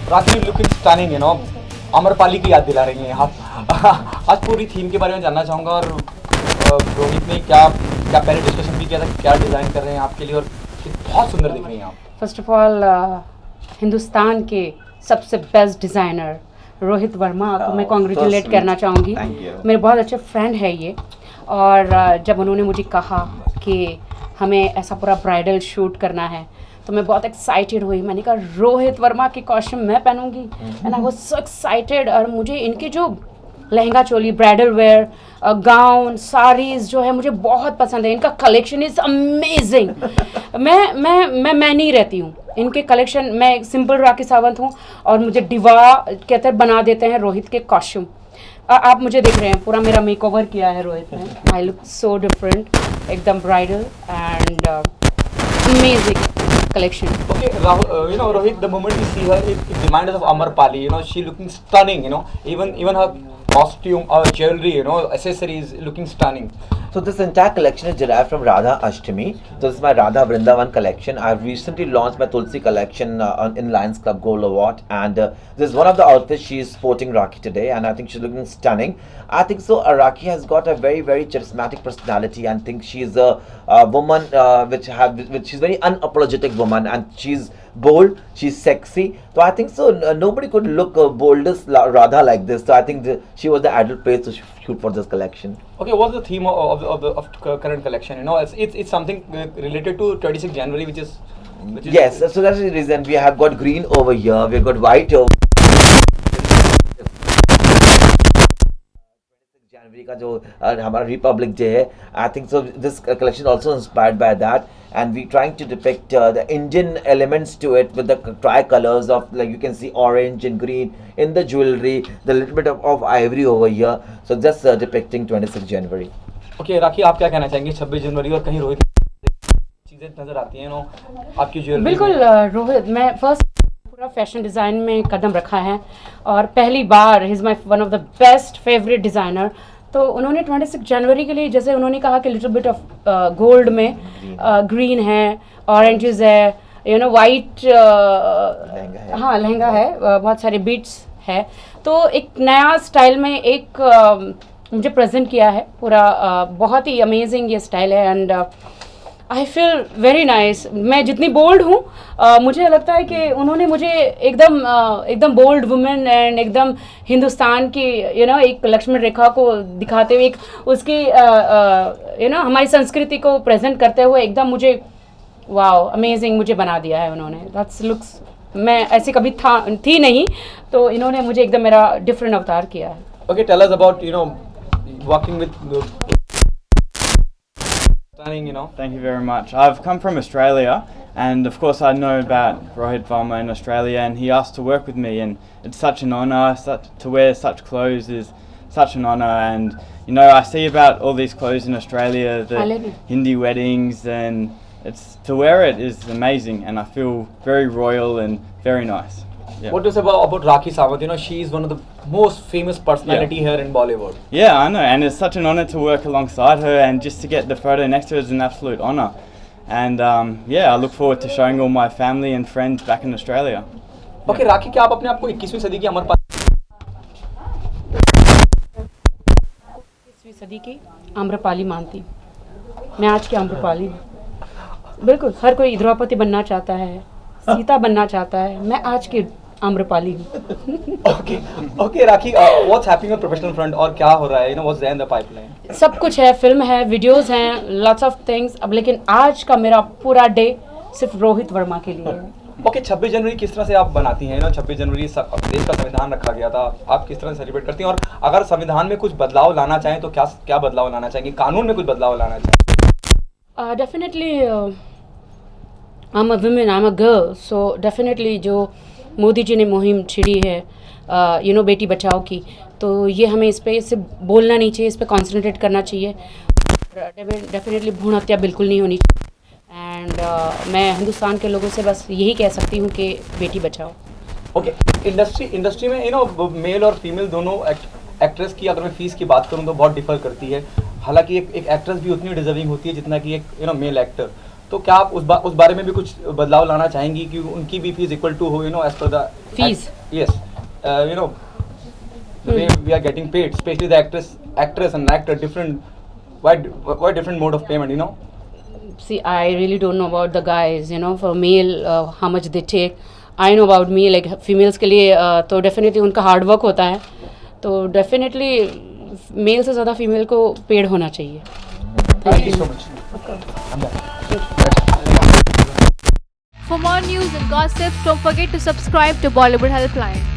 Rakhi looking stunning, you know, Amrapali की याद दिला रही हैं आप। आज पूरी थीम के बारे में जानना चाहूँगा, और रोहित ने क्या क्या पहले डिस्कशन भी किया था, क्या डिज़ाइन कर रहे हैं आपके लिए, और बहुत सुंदर दिख रही हैं आप। फर्स्ट ऑफ ऑल हिंदुस्तान के सबसे बेस्ट डिज़ाइनर रोहित वर्मा को मैं कॉन्ग्रेचुलेट करना चाहूँगी। मेरे बहुत अच्छे फ्रेंड है ये, और जब उन्होंने मुझे कहा कि हमें ऐसा पूरा ब्राइडल शूट करना है तो मैं बहुत एक्साइटेड हुई। मैंने कहा रोहित वर्मा की कॉस्ट्यूम मैं पहनूंगी, and I was so excited. और मुझे इनके जो lehenga choli, bridal wear, gown, saris जो है मुझे बहुत पसंद है। इनका कलेक्शन इज़ अमेजिंग। मैं नहीं रहती हूँ इनके कलेक्शन। मैं एक सिंपल राखी सावंत हूँ और मुझे डिवा कहते बना देते हैं रोहित के कॉस्ट्यूम। आप मुझे देख रहे हैं, पूरा मेरा मेकओवर किया है रोहित ने। आई लुक सो डिफरेंट, एकदम bridal and amazing collection. Okay, you know, Rohit, the moment we see her, it reminds us of Amarpali. You know, she looking stunning. You know, even her costume, jewelry, you know, accessories looking stunning. So this entire collection is derived from Radha Ashtami. So this is my Radha Vrindavan collection. I've recently launched my Tulsi collection in Lions Club Gold Award, and this is one of the outfits she is sporting Rakhi today, and I think she's looking stunning. I think so. Rakhi has got a very charismatic personality, and think she's a woman which she's very unapologetic woman, and she's bold, she's sexy. So I think so. Nobody could look bold as Radha like this. So I think she was the ideal place to shoot for this collection. Okay, what's the theme of current collection? You know, it's something related to 26 January, which is yes. So that's the reason we have got green over here. We've got white over. January का जो हमारा Republic Day है, I think so. This collection is also inspired by that, and we trying to depict the Indian elements to it with the tricolors of, like you can see, orange and green in the jewelry, the little bit of ivory over here. So just depicting 26 January. Okay, राखी, आप क्या कहना चाहेंगे 26 जनवरी और कहीं रोहित चीजें नजर आती हैं, नो, आपकी ज्वेलरी? बिल्कुल रोहित, मैं फर्स्ट पूरा फैशन डिज़ाइन में कदम रखा है और पहली बार he is my one of the best favourite designer. तो उन्होंने 26 जनवरी के लिए, जैसे उन्होंने कहा कि लिटिल बिट ऑफ गोल्ड में ग्रीन है, ऑरेंजेस है, यू नो, वाइट, हाँ लहंगा है, बहुत सारे बीट्स है। तो एक नया स्टाइल में एक मुझे प्रेजेंट किया है पूरा। बहुत ही अमेजिंग ये स्टाइल है, and I feel very nice. मैं जितनी बोल्ड हूँ, मुझे लगता है कि उन्होंने मुझे एकदम बोल्ड वुमेन एंड एकदम हिंदुस्तान की, यू नो, एक लक्ष्मण रेखा को दिखाते हुए, एक उसकी यू नो हमारी संस्कृति को प्रेजेंट करते हुए एकदम मुझे वाओ अमेजिंग मुझे बना दिया है उन्होंने। दैट्स लुक्स, मैं ऐसी कभी थी नहीं, तो इन्होंने मुझे एकदम मेरा डिफरेंट अवतार किया है। Okay, tell us about, you know, working with stunning, you know. Thank you very much. I've come from Australia, and of course I know about Rohit Varma in Australia, and he asked to work with me, and it's such an honour. To wear such clothes is such an honour, and you know, I see about all these clothes in Australia, the Hindi weddings, and to wear it is amazing, and I feel very royal and very nice. Yeah. What do you say about Rakhi Sawant? You know, she is one of the most famous personality here in Bollywood. Yeah, I know, and it's such an honour to work alongside her, and just to get the photo next to her is an absolute honour. And yeah, I look forward to showing all my family and friends back in Australia. Okay, राखी, क्या आप अपने आप को 21वीं सदी की अमरपाली? 21वीं सदी की आम्रपाली मानती। मैं आज की आम्रपाली हूँ। बिल्कुल, हर कोई द्रौपदी बनना चाहता है, सीता बनना चाहता है, मैं आज की आम्रपाली हूँ। Okay, rakhi, what's happening on professional front, और क्या हो रहा है? You know, what's there in the pipeline? सब कुछ है, फिल्म है, वीडियोस हैं, लॉट्स ऑफ थिंग्स। अब लेकिन आज का मेरा पूरा डे सिर्फ रोहित वर्मा के लिए है। ओके, 26 जनवरी किस तरह से आप बनाती हैं? ना 26 जनवरी देश का संविधान रखा गया था, आप किस तरह से सेलिब्रेट करती हैं? और अगर संविधान में कुछ बदलाव लाना चाहें तो क्या बदलाव लाना चाहेंगे? कानून में कुछ बदलाव लाना चाहें? Definitely I am a women, I am a girl, so definitely जो मोदी जी ने मुहिम छिड़ी है यू नो बेटी बचाओ की, तो ये हमें इस पर सिर्फ बोलना नहीं चाहिए, इस पर कॉन्सेंट्रेट करना चाहिए। डेफिनेटली भ्रूण हत्या बिल्कुल नहीं होनी चाहिए, एंड मैं हिंदुस्तान के लोगों से बस यही कह सकती हूँ कि बेटी बचाओ। ओके, इंडस्ट्री में यू नो मेल और फीमेल दोनों एक्ट्रेस की अगर मैं फीस की बात करूँ तो बहुत डिफर करती है। हालांकि एक एक्ट्रेस भी उतनी डिजर्विंग होती है जितना कि एक यू नो मेल एक्टर। तो क्या आप उस बारे में भी कुछ बदलाव लाना चाहेंगी कि उनकी भी फीस इक्वल टू हो, you know, as per the Fees? Yes, you know, we are getting paid, specially the actress and actor, different, why different mode of payment, you know? See, I really don't know about the guys, you know, for male, how much they take. I know about me, like females के लिए तो definitely उनका hard work होता है, तो definitely mail से ज़्यादा female को पेड होना चाहिए. Thank you so much. For more news and gossip, don't forget to subscribe to Bollywood Helpline.